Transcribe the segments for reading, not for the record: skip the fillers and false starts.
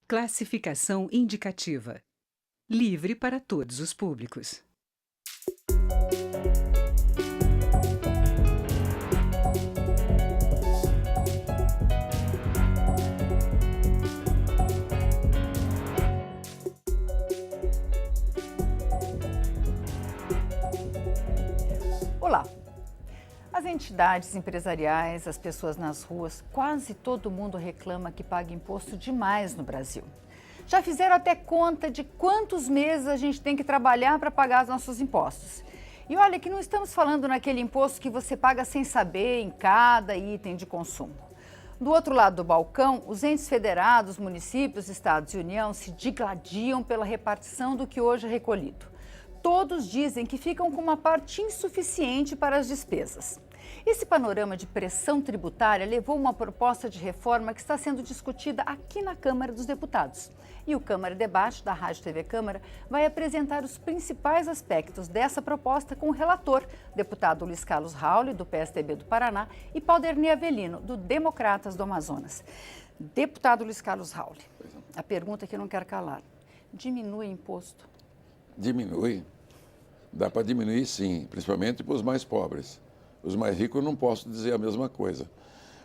Classificação indicativa. Livre para todos os públicos. Olá! As entidades empresariais, as pessoas nas ruas, quase todo mundo reclama que paga imposto demais no Brasil. Já fizeram até conta de quantos meses a gente tem que trabalhar para pagar os nossos impostos. E olha que não estamos falando naquele imposto que você paga sem saber em cada item de consumo. Do outro lado do balcão, os entes federados, municípios, estados e União se digladiam pela repartição do que hoje é recolhido. Todos dizem que ficam com uma parte insuficiente para as despesas. Esse panorama de pressão tributária levou uma proposta de reforma que está sendo discutida aqui na Câmara dos Deputados. E o Câmara Debate, da Rádio TV Câmara, vai apresentar os principais aspectos dessa proposta com o relator, deputado Luiz Carlos Rauli, do PSDB do Paraná, e Pauderni Avelino, do Democratas do Amazonas. Deputado Luiz Carlos Rauli, a pergunta que eu não quero calar: diminui imposto? Diminui. Dá para diminuir, sim, principalmente para os mais pobres. Os mais ricos eu não posso dizer a mesma coisa.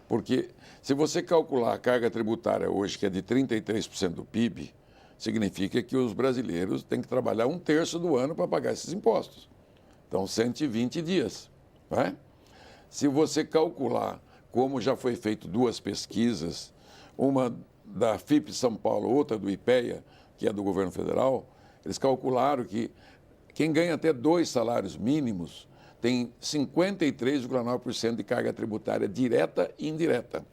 Porque se você calcular a carga tributária hoje, que é de 33% do PIB, significa que os brasileiros têm que trabalhar 1/3 do ano para pagar esses impostos. Então, 120 dias. Não é? Se você calcular, como já foi feito 2 pesquisas, uma da FIP São Paulo, outra do IPEA, que é do governo federal, eles calcularam que quem ganha até 2 salários mínimos tem 53,9% de carga tributária direta e indireta.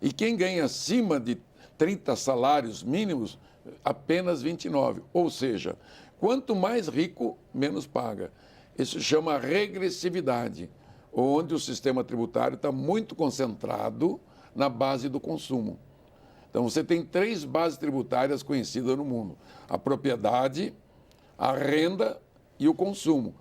E quem ganha acima de 30 salários mínimos, apenas 29%. Ou seja, quanto mais rico, menos paga. Isso chama regressividade, onde o sistema tributário está muito concentrado na base do consumo. Então, você tem 3 bases tributárias conhecidas no mundo: a propriedade, a renda e o consumo.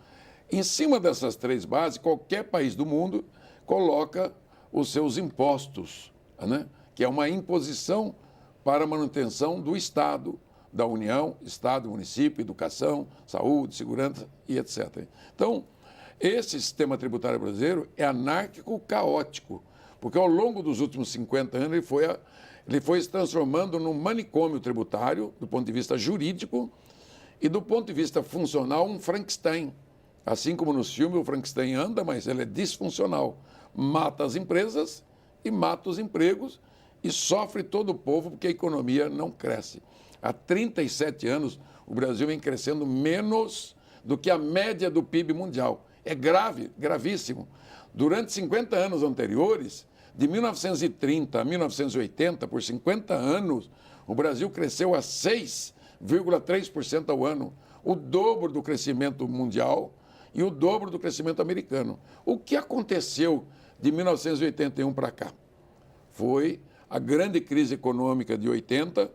Em cima dessas 3 bases, qualquer país do mundo coloca os seus impostos, né? Que é uma imposição para a manutenção do Estado, da União, Estado, município, educação, saúde, segurança e etc. Então, esse sistema tributário brasileiro é anárquico, caótico, porque ao longo dos últimos 50 anos ele foi se transformando num manicômio tributário, do ponto de vista jurídico, e do ponto de vista funcional, um Frankenstein. Assim como nos filmes o Frankenstein anda, mas ele é disfuncional. Mata as empresas e mata os empregos e sofre todo o povo porque a economia não cresce. Há 37 anos o Brasil vem crescendo menos do que a média do PIB mundial. É grave, gravíssimo. Durante 50 anos anteriores, de 1930 a 1980, por 50 anos, o Brasil cresceu a 6,3% ao ano, o dobro do crescimento mundial e o dobro do crescimento americano. O que aconteceu de 1981 para cá? Foi a grande crise econômica de 80.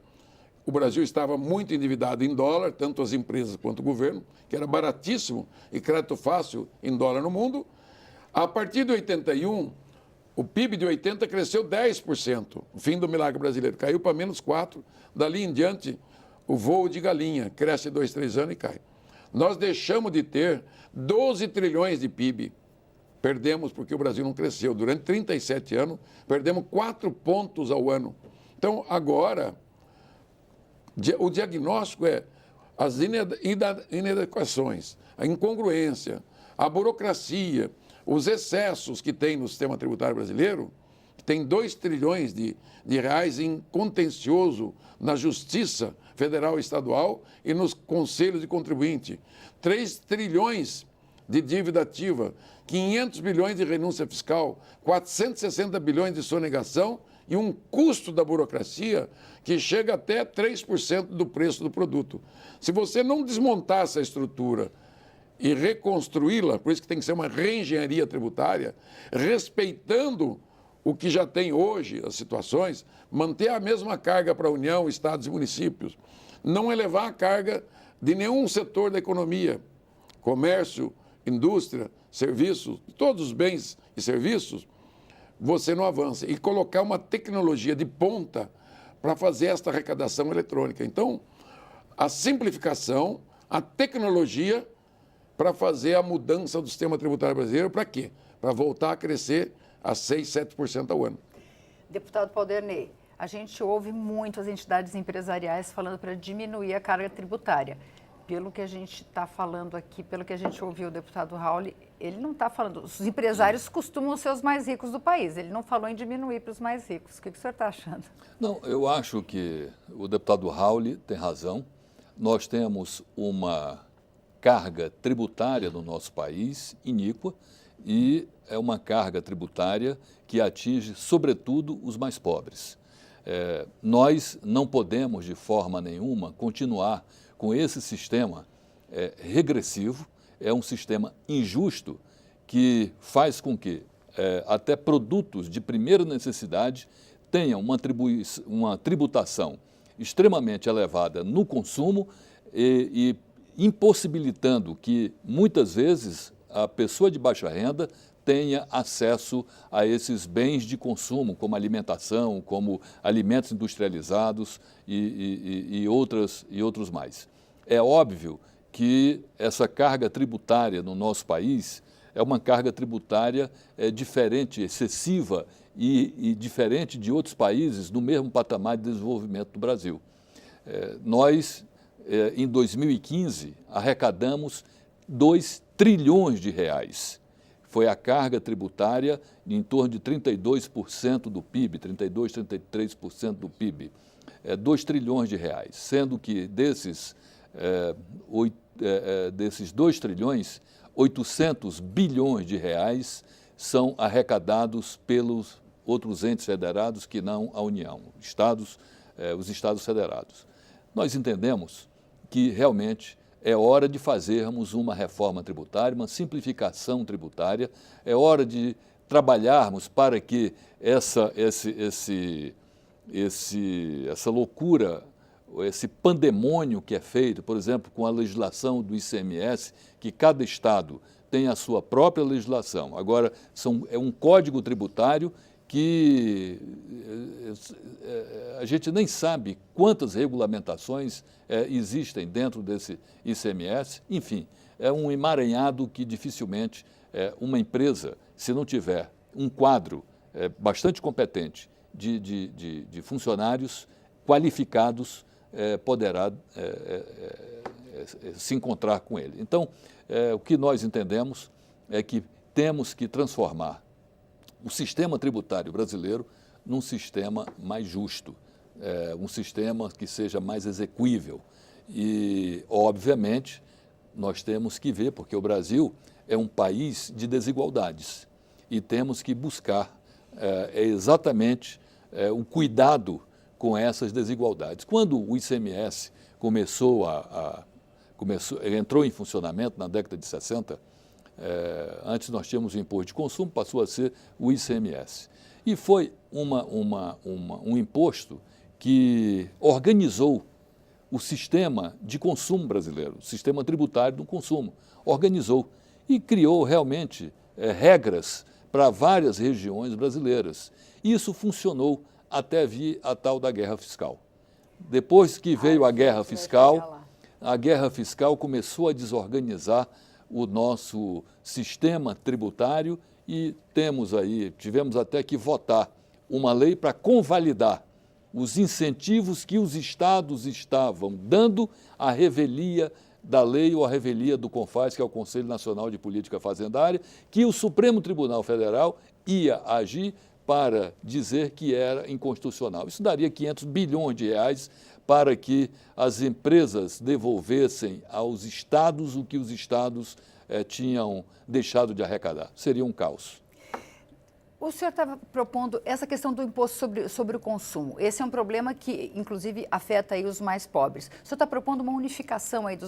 O Brasil estava muito endividado em dólar, tanto as empresas quanto o governo, que era baratíssimo e crédito fácil em dólar no mundo. A partir de 81, o PIB de 80 cresceu 10%, o fim do milagre brasileiro, caiu para menos 4%. Dali em diante, o voo de galinha, cresce 2, 3 anos e cai. Nós deixamos de ter 12 trilhões de PIB. Perdemos porque o Brasil não cresceu. Durante 37 anos, perdemos 4 pontos ao ano. Então, agora, o diagnóstico é as inadequações, a incongruência, a burocracia, os excessos que tem no sistema tributário brasileiro, que tem 2 trilhões de reais em contencioso na Justiça Federal e Estadual e nos conselhos de contribuinte, 3 trilhões de dívida ativa, 500 bilhões de renúncia fiscal, 460 bilhões de sonegação e um custo da burocracia que chega até 3% do preço do produto. Se você não desmontar essa estrutura e reconstruí-la, por isso que tem que ser uma reengenharia tributária, respeitando o que já tem hoje, as situações, manter a mesma carga para a União, estados e municípios, não elevar a carga de nenhum setor da economia, comércio, indústria, serviços, todos os bens e serviços, você não avança. E colocar uma tecnologia de ponta para fazer esta arrecadação eletrônica. Então, a simplificação, a tecnologia para fazer a mudança do sistema tributário brasileiro, para quê? Para voltar a crescer a 6%, 7% ao ano. Deputado Paulderney, a gente ouve muito as entidades empresariais falando para diminuir a carga tributária. Pelo que a gente está falando aqui, pelo que a gente ouviu o deputado Raul, ele não está falando. Os empresários costumam ser os mais ricos do país. Ele não falou em diminuir para os mais ricos. O que o senhor está achando? Não, eu acho que o deputado Raul tem razão. Nós temos uma carga tributária no nosso país iníqua e é uma carga tributária que atinge, sobretudo, os mais pobres. Nós não podemos, de forma nenhuma, continuar com esse sistema regressivo. É um sistema injusto que faz com que até produtos de primeira necessidade tenham uma tributação extremamente elevada no consumo e impossibilitando que, muitas vezes, a pessoa de baixa renda tenha acesso a esses bens de consumo, como alimentação, como alimentos industrializados e outros mais. É óbvio que essa carga tributária no nosso país é uma carga tributária diferente, excessiva e diferente de outros países no mesmo patamar de desenvolvimento do Brasil. Nós, em 2015, arrecadamos 2 trilhões de reais. Foi a carga tributária em torno de 32% do PIB, 32%, 33% do PIB. 2 trilhões de reais, sendo que desses 2 trilhões, 800 bilhões de reais são arrecadados pelos outros entes federados que não a União, os estados federados. Nós entendemos que realmente é hora de fazermos uma reforma tributária, uma simplificação tributária, é hora de trabalharmos para que essa loucura, esse pandemônio que é feito, por exemplo, com a legislação do ICMS, que cada estado tem a sua própria legislação. Agora, é um código tributário que a gente nem sabe quantas regulamentações existem dentro desse ICMS. Enfim, é um emaranhado que dificilmente uma empresa, se não tiver um quadro bastante competente de funcionários qualificados, poderá se encontrar com ele. Então, o que nós entendemos é que temos que transformar o sistema tributário brasileiro num sistema mais justo, um sistema que seja mais exequível. E, obviamente, nós temos que ver, porque o Brasil é um país de desigualdades e temos que buscar exatamente um cuidado com essas desigualdades. Quando o ICMS entrou em funcionamento na década de 60, antes nós tínhamos o imposto de consumo, passou a ser o ICMS. E foi um imposto que organizou o sistema de consumo brasileiro, o sistema tributário do consumo, organizou e criou realmente regras para várias regiões brasileiras. Isso funcionou até vir a tal da guerra fiscal. Depois que veio a guerra fiscal começou a desorganizar o nosso sistema tributário e tivemos até que votar uma lei para convalidar os incentivos que os estados estavam dando à revelia da lei ou à revelia do CONFAS, que é o Conselho Nacional de Política Fazendária, que o Supremo Tribunal Federal ia agir para dizer que era inconstitucional. Isso daria 500 bilhões de reais para que as empresas devolvessem aos estados o que os estados tinham deixado de arrecadar. Seria um caos. O senhor estava propondo essa questão do imposto sobre o consumo. Esse é um problema que, inclusive, afeta aí os mais pobres. O senhor está propondo uma unificação aí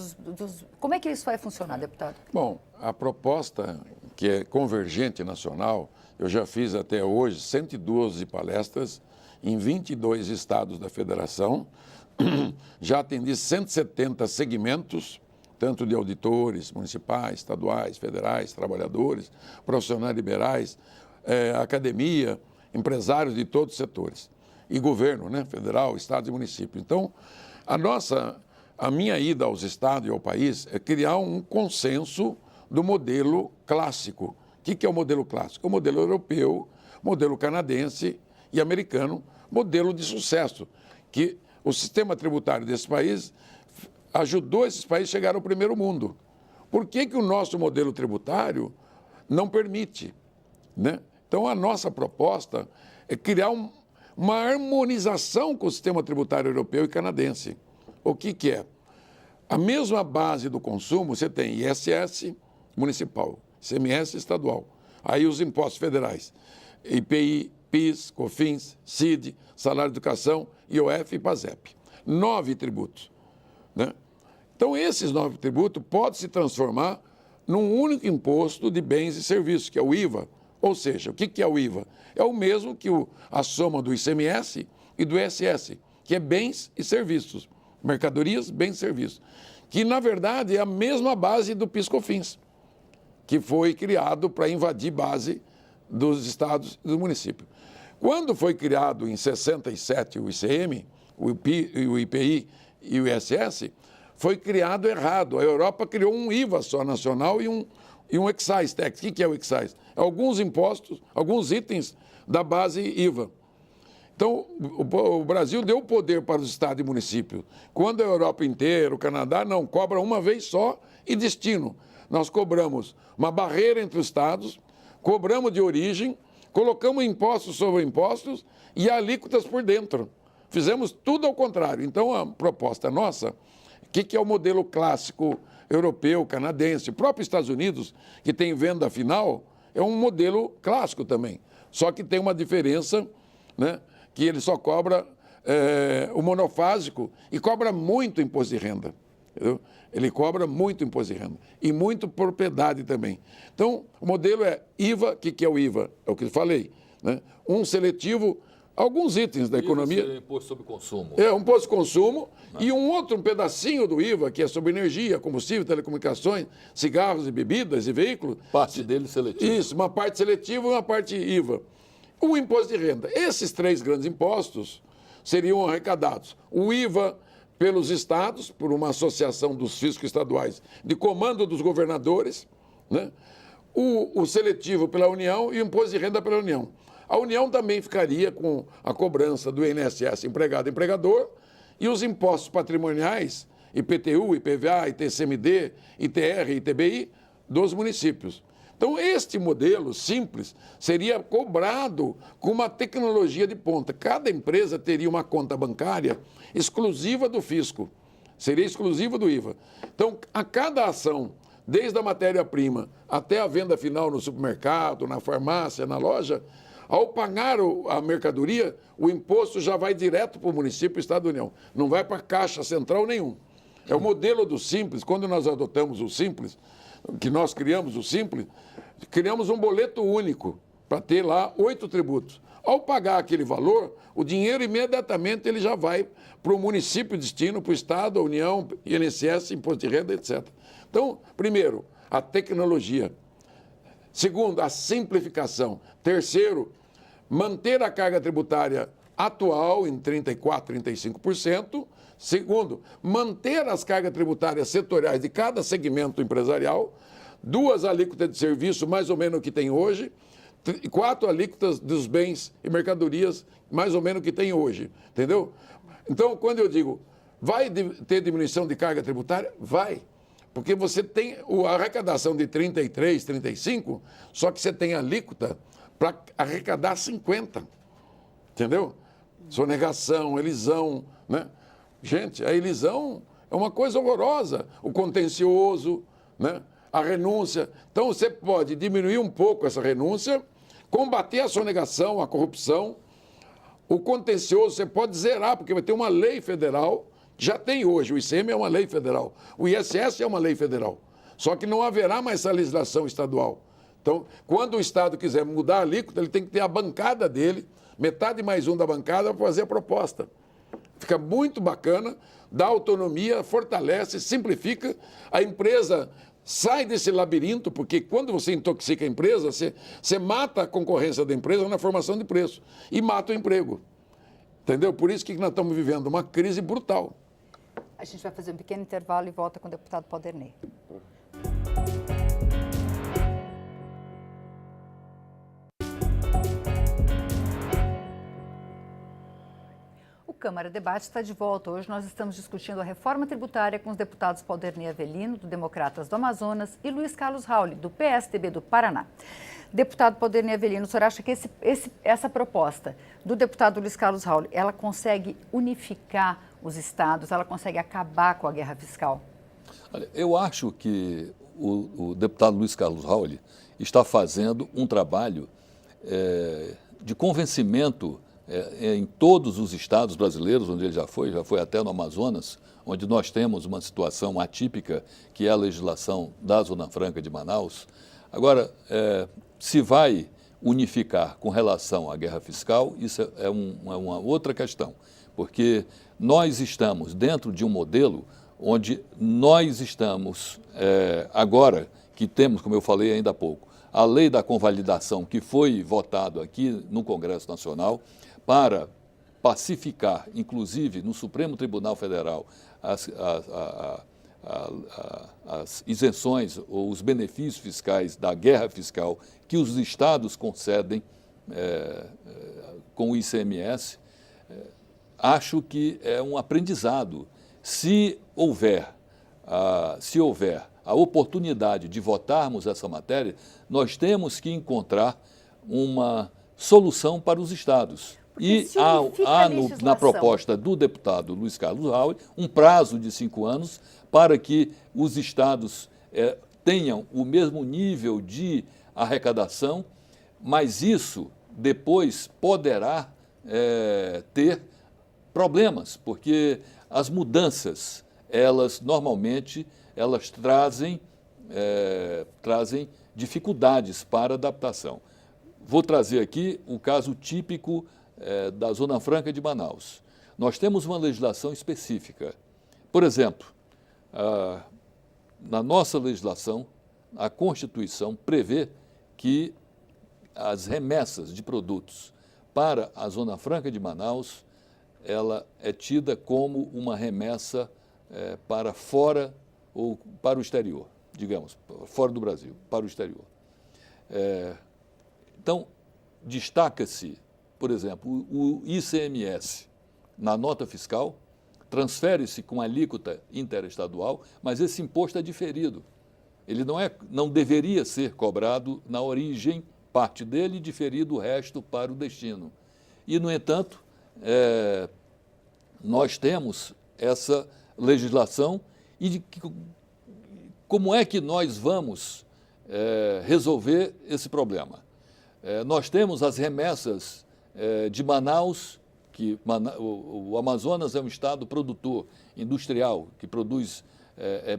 Como é que isso vai funcionar, deputado? Bom, a proposta que é convergente nacional, eu já fiz até hoje 112 palestras em 22 estados da federação, já atendi 170 segmentos, tanto de auditores municipais, estaduais, federais, trabalhadores, profissionais liberais, academia, empresários de todos os setores. e governo, né? Federal, estado e município. Então, a minha ida aos estados e ao país é criar um consenso do modelo clássico. O que é o modelo clássico? É o modelo europeu, modelo canadense e americano, modelo de sucesso, que o sistema tributário desse país ajudou esses países a chegar ao primeiro mundo. Por que o nosso modelo tributário não permite, né? Então, a nossa proposta é criar uma harmonização com o sistema tributário europeu e canadense. O que é? A mesma base do consumo, você tem ISS municipal, ICMS estadual, aí os impostos federais, IPI, PIS, COFINS, CID, salário de educação, IOF e PASEP. 9 tributos, né? Então, esses 9 tributos podem se transformar num único imposto de bens e serviços, que é o IVA. Ou seja, o que é o IVA? É o mesmo que a soma do ICMS e do ISS, que é bens e serviços, mercadorias, bens e serviços, que, na verdade, é a mesma base do PIS/COFINS, que foi criado para invadir base dos estados e do município. Quando foi criado em 67 o ICM, o IPI e o ISS, foi criado errado. A Europa criou um IVA só nacional e um excise tax. O que é o excise? É alguns impostos, alguns itens da base IVA. Então, o Brasil deu poder para os estados e municípios. Quando a Europa inteira, o Canadá, não, cobra uma vez só e destino. Nós cobramos uma barreira entre os estados, cobramos de origem, colocamos impostos sobre impostos e alíquotas por dentro. Fizemos tudo ao contrário. Então, a proposta nossa, o que é o modelo clássico europeu, canadense, o próprio Estados Unidos, que tem venda final, é um modelo clássico também. Só que tem uma diferença, né, que ele só cobra o monofásico e cobra muito imposto de renda. Entendeu? Ele cobra muito imposto de renda e muito propriedade também. Então, o modelo é IVA. O que é o IVA? É o que eu falei, né? Um seletivo, alguns itens da economia. IVA seria imposto sobre consumo. É, um imposto de consumo e um pedacinho do IVA, que é sobre energia, combustível, telecomunicações, cigarros e bebidas e veículos. Parte dele seletiva. Isso, uma parte seletiva e uma parte IVA. O imposto de renda. Esses 3 grandes impostos seriam arrecadados. O IVA pelos estados, por uma associação dos fiscos estaduais de comando dos governadores, né? O seletivo pela União e o imposto de renda pela União. A União também ficaria com a cobrança do INSS empregado-empregador e os impostos patrimoniais, IPTU, IPVA, ITCMD, ITR e ITBI, dos municípios. Então, este modelo simples seria cobrado com uma tecnologia de ponta. Cada empresa teria uma conta bancária exclusiva do fisco, seria exclusiva do IVA. Então, a cada ação, desde a matéria-prima até a venda final no supermercado, na farmácia, na loja, ao pagar a mercadoria, o imposto já vai direto para o município e Estado da União. Não vai para a caixa central nenhum. É o modelo do Simples. Quando nós adotamos o Simples, que nós criamos o Simples, criamos um boleto único para ter lá 8 tributos. Ao pagar aquele valor, o dinheiro imediatamente ele já vai para o município destino, para o Estado, a União, INSS, Imposto de Renda, etc. Então, primeiro, a tecnologia. Segundo, a simplificação. Terceiro, manter a carga tributária atual em 34%, 35%. Segundo, manter as cargas tributárias setoriais de cada segmento empresarial. 2 alíquotas de serviço, mais ou menos o que tem hoje. 4 alíquotas dos bens e mercadorias, mais ou menos o que tem hoje. Entendeu? Então, quando eu digo, vai ter diminuição de carga tributária? Vai. Porque você tem a arrecadação de 33, 35, só que você tem alíquota para arrecadar 50. Entendeu? Sonegação, elisão, né? Gente, a elisão é uma coisa horrorosa. O contencioso, né? A renúncia. Então, você pode diminuir um pouco essa renúncia, combater a sonegação, a corrupção. O contencioso você pode zerar, porque vai ter uma lei federal. Já tem hoje, o ICM é uma lei federal, o ISS é uma lei federal, só que não haverá mais essa legislação estadual. Então, quando o Estado quiser mudar a alíquota, ele tem que ter a bancada dele, metade mais um da bancada, para fazer a proposta. Fica muito bacana, dá autonomia, fortalece, simplifica, a empresa sai desse labirinto, porque quando você intoxica a empresa, você mata a concorrência da empresa na formação de preço e mata o emprego. Entendeu? Por isso que nós estamos vivendo uma crise brutal. A gente vai fazer um pequeno intervalo e volta com o deputado Paulo Dernet. O Câmara Debate está de volta. Hoje nós estamos discutindo a reforma tributária com os deputados Paulo Dernet Avelino, do Democratas do Amazonas, e Luiz Carlos Rauli, do PSDB do Paraná. Deputado Paulo Dernet Avelino, o senhor acha que essa proposta do deputado Luiz Carlos Rauli, ela consegue unificar os estados, ela consegue acabar com a guerra fiscal? Olha, eu acho que o deputado Luiz Carlos Rauli está fazendo um trabalho de convencimento em todos os estados brasileiros, onde ele já foi até no Amazonas, onde nós temos uma situação atípica, que é a legislação da Zona Franca de Manaus. Agora, se vai unificar com relação à guerra fiscal, isso é uma outra questão, porque nós estamos dentro de um modelo onde nós estamos, agora que temos, como eu falei ainda há pouco, a lei da convalidação que foi votado aqui no Congresso Nacional para pacificar, inclusive no Supremo Tribunal Federal, as isenções ou os benefícios fiscais da guerra fiscal que os estados concedem com o ICMS, acho que é um aprendizado. Se houver a oportunidade de votarmos essa matéria, nós temos que encontrar uma solução para os estados. E há na proposta do deputado Luiz Carlos Rauli um prazo de 5 anos para que os estados tenham o mesmo nível de arrecadação, mas isso depois poderá ter problemas, porque as mudanças, normalmente trazem dificuldades para adaptação. Vou trazer aqui o caso típico da Zona Franca de Manaus. Nós temos uma legislação específica. Por exemplo, na nossa legislação, a Constituição prevê que as remessas de produtos para a Zona Franca de Manaus, ela é tida como uma remessa para fora ou para o exterior, digamos, fora do Brasil, para o exterior. Então, destaca-se, por exemplo, o ICMS na nota fiscal, transfere-se com alíquota interestadual, mas esse imposto é diferido. Ele não deveria ser cobrado na origem, parte dele, e diferido o resto para o destino. E, no entanto, nós temos essa legislação e como é que nós vamos resolver esse problema? Nós temos as remessas de Manaus, que o Amazonas é um estado produtor industrial, que produz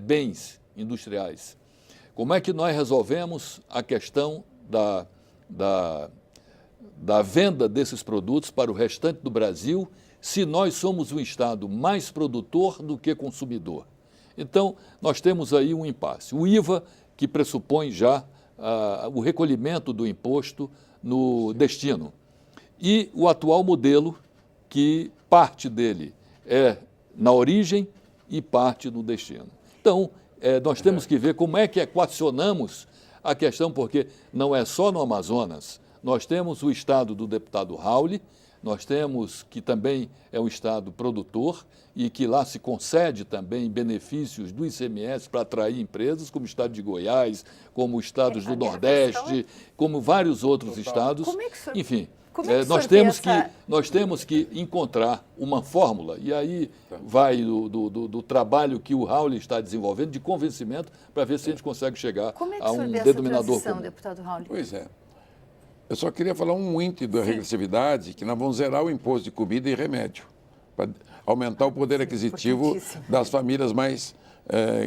bens industriais. Como é que nós resolvemos a questão da venda desses produtos para o restante do Brasil, se nós somos um estado mais produtor do que consumidor? Então, nós temos aí um impasse. O IVA, que pressupõe já o recolhimento do imposto no destino. E o atual modelo, que parte dele é na origem e parte no destino. Então, nós temos que ver como é que equacionamos a questão, porque não é só no Amazonas. Nós temos o estado do deputado Rauli, nós temos que também é um estado produtor e que lá se concede também benefícios do ICMS para atrair empresas, como o estado de Goiás, como os estados do Nordeste, como vários outros estados. Enfim, nós temos que encontrar uma fórmula, e aí vai do trabalho que o Rauli está desenvolvendo, de convencimento, para ver se a gente consegue chegar a um denominador comum. Deputado Rauli? Pois é. Eu só queria falar um índice da regressividade, que nós vamos zerar o imposto de comida e remédio, para aumentar o poder aquisitivo das famílias mais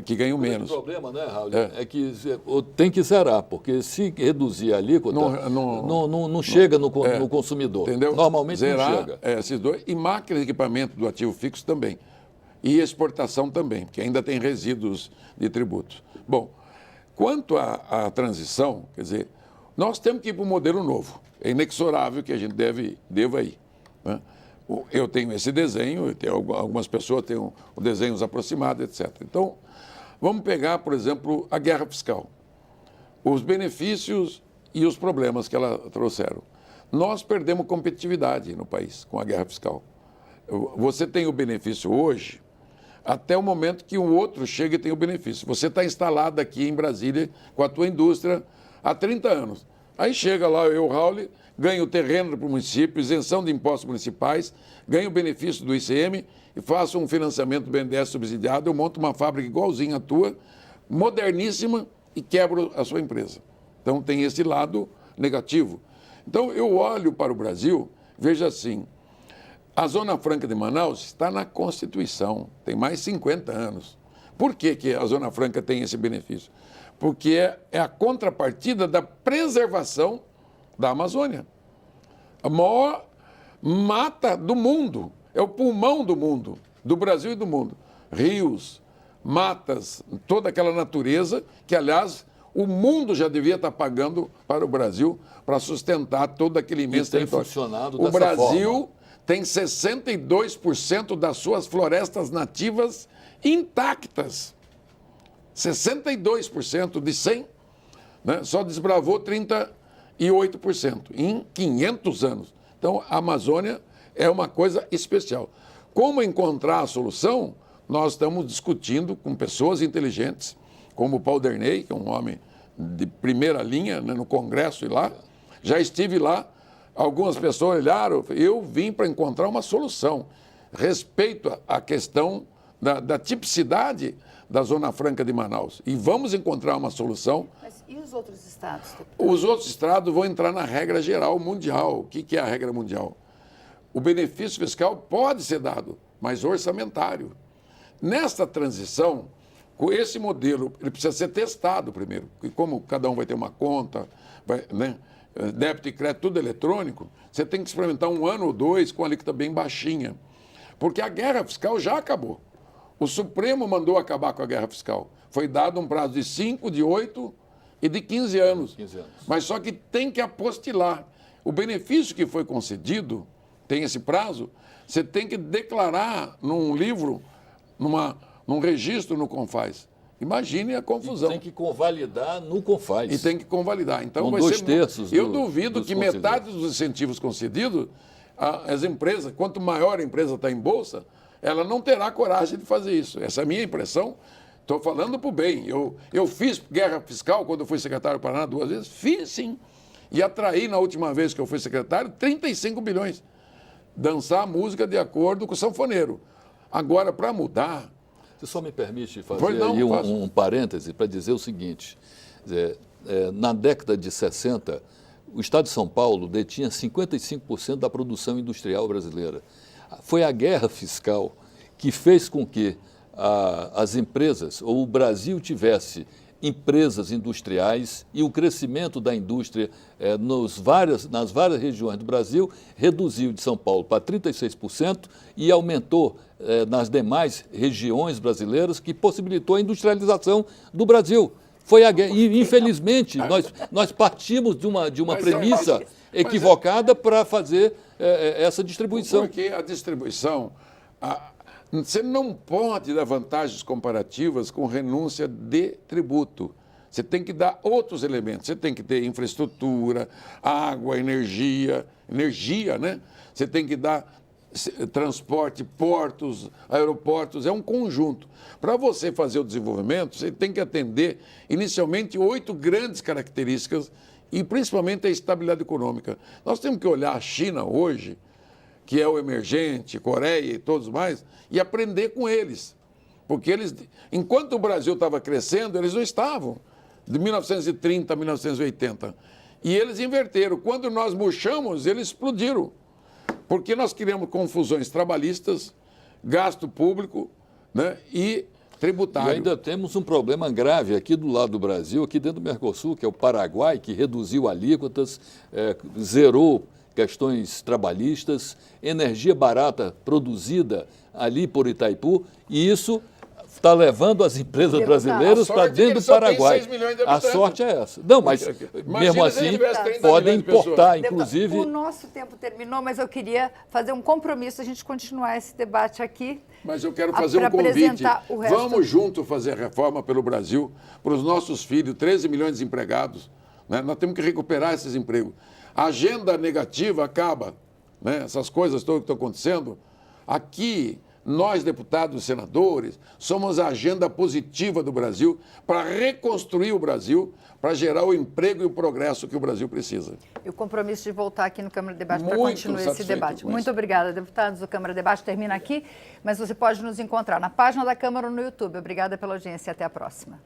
que ganham menos. O problema, né, Raul, é que tem que zerar, porque se reduzir a alíquota, não chega no consumidor. Entendeu? Normalmente zerar, não chega. Esses dois, e máquinas de equipamento do ativo fixo também. E exportação também, porque ainda tem resíduos de tributos. Bom, quanto à transição, quer dizer, nós temos que ir para um modelo novo. É inexorável que a gente deva ir. Né? Eu tenho esse desenho, algumas pessoas têm desenhos aproximados, etc. Então, vamos pegar, por exemplo, a guerra fiscal. Os benefícios e os problemas que ela trouxeram. Nós perdemos competitividade no país com a guerra fiscal. Você tem o benefício hoje, até o momento que o outro chega e tem o benefício. Você está instalado aqui em Brasília com a tua indústria há 30 anos. Aí chega lá eu, Raul, ganho o terreno para o município, isenção de impostos municipais, ganho o benefício do ICM e faço um financiamento do BNDES subsidiado, eu monto uma fábrica igualzinha à tua, moderníssima, e quebro a sua empresa. Então tem esse lado negativo. Então eu olho para o Brasil, vejo assim, a Zona Franca de Manaus está na Constituição, tem mais de 50 anos. Por que a Zona Franca tem esse benefício? Porque é a contrapartida da preservação da Amazônia. A maior mata do mundo, é o pulmão do mundo, do Brasil e do mundo. Rios, matas, toda aquela natureza que, aliás, o mundo já devia estar pagando para o Brasil para sustentar todo aquele imenso território. Funcionado o dessa Brasil forma. Tem 62% das suas florestas nativas intactas. 62% de 100, né? Só desbravou 38% em 500 anos. Então, a Amazônia é uma coisa especial. Como encontrar a solução? Nós estamos discutindo com pessoas inteligentes, como o Paul Derney, que é um homem de primeira linha, né, no Congresso e lá. Já estive lá, algumas pessoas olharam, eu vim para encontrar uma solução. Respeito à questão da tipicidade da Zona Franca de Manaus. E vamos encontrar uma solução. Mas e os outros estados? Os outros estados vão entrar na regra geral mundial. O que é a regra mundial? O benefício fiscal pode ser dado, mas orçamentário. Nesta transição, com esse modelo, ele precisa ser testado primeiro. E como cada um vai ter uma conta, né, débito e crédito, tudo eletrônico, você tem que experimentar 1 ano ou 2 com a alíquota bem baixinha. Porque a guerra fiscal já acabou. O Supremo mandou acabar com a guerra fiscal. Foi dado um prazo de 5, de 8 e de 15 anos. 15 anos. Mas só que tem que apostilar. O benefício que foi concedido, tem esse prazo, você tem que declarar num livro, num registro no Confaz. Imagine a confusão. E tem que convalidar no Confaz. E tem que convalidar. Então Com vai 2/3 ser. Eu duvido que concedidos. metade dos incentivos concedidos, as empresas, quanto maior a empresa está em bolsa, ela não terá coragem de fazer isso. Essa é a minha impressão. Estou falando para o bem. Eu fiz guerra fiscal quando eu fui secretário do Paraná 2 vezes? Fiz, sim. E atraí, na última vez que eu fui secretário, 35 bilhões. Dançar a música de acordo com o sanfoneiro. Agora, para mudar... Você só me permite fazer aí um parêntese para dizer o seguinte. Na década de 60, o Estado de São Paulo detinha 55% da produção industrial brasileira. Foi a guerra fiscal que fez com que as empresas, ou o Brasil tivesse empresas industriais e o crescimento da indústria nas várias regiões do Brasil reduziu de São Paulo para 36% e aumentou nas demais regiões brasileiras, que possibilitou a industrialização do Brasil. Foi a guerra. E, infelizmente, nós partimos de uma premissa equivocada para fazer essa distribuição. Porque a distribuição, você não pode dar vantagens comparativas com renúncia de tributo. Você tem que dar outros elementos. Você tem que ter infraestrutura, água, energia, né? Você tem que dar transporte, portos, aeroportos, é um conjunto. Para você fazer o desenvolvimento, você tem que atender, inicialmente, 8 grandes características e, principalmente, a estabilidade econômica. Nós temos que olhar a China hoje, que é o emergente, Coreia e todos mais, e aprender com eles. Porque eles, enquanto o Brasil estava crescendo, eles não estavam, de 1930 a 1980. E eles inverteram. Quando nós murchamos, eles explodiram. Porque nós criamos confusões trabalhistas, gasto público, né, e tributário. E ainda temos um problema grave aqui do lado do Brasil, aqui dentro do Mercosul, que é o Paraguai, que reduziu alíquotas, zerou questões trabalhistas, energia barata produzida ali por Itaipu, e isso está levando as empresas brasileiras para dentro do Paraguai. A sorte é essa. Não, mas mesmo assim podem importar, inclusive. O nosso tempo terminou, mas eu queria fazer um compromisso, a gente continuar esse debate aqui. Mas eu quero fazer um convite. Vamos junto fazer reforma pelo Brasil, para os nossos filhos, 13 milhões de desempregados. Né? Nós temos que recuperar esses empregos. A agenda negativa acaba, né? Essas coisas todas que estão acontecendo. Aqui, nós, deputados e senadores, somos a agenda positiva do Brasil para reconstruir o Brasil, para gerar o emprego e o progresso que o Brasil precisa. E o compromisso de voltar aqui no Câmara de Debate para continuar esse debate. Muito obrigada, deputados do Câmara de Debate. Termina aqui, mas você pode nos encontrar na página da Câmara ou no YouTube. Obrigada pela audiência e até a próxima.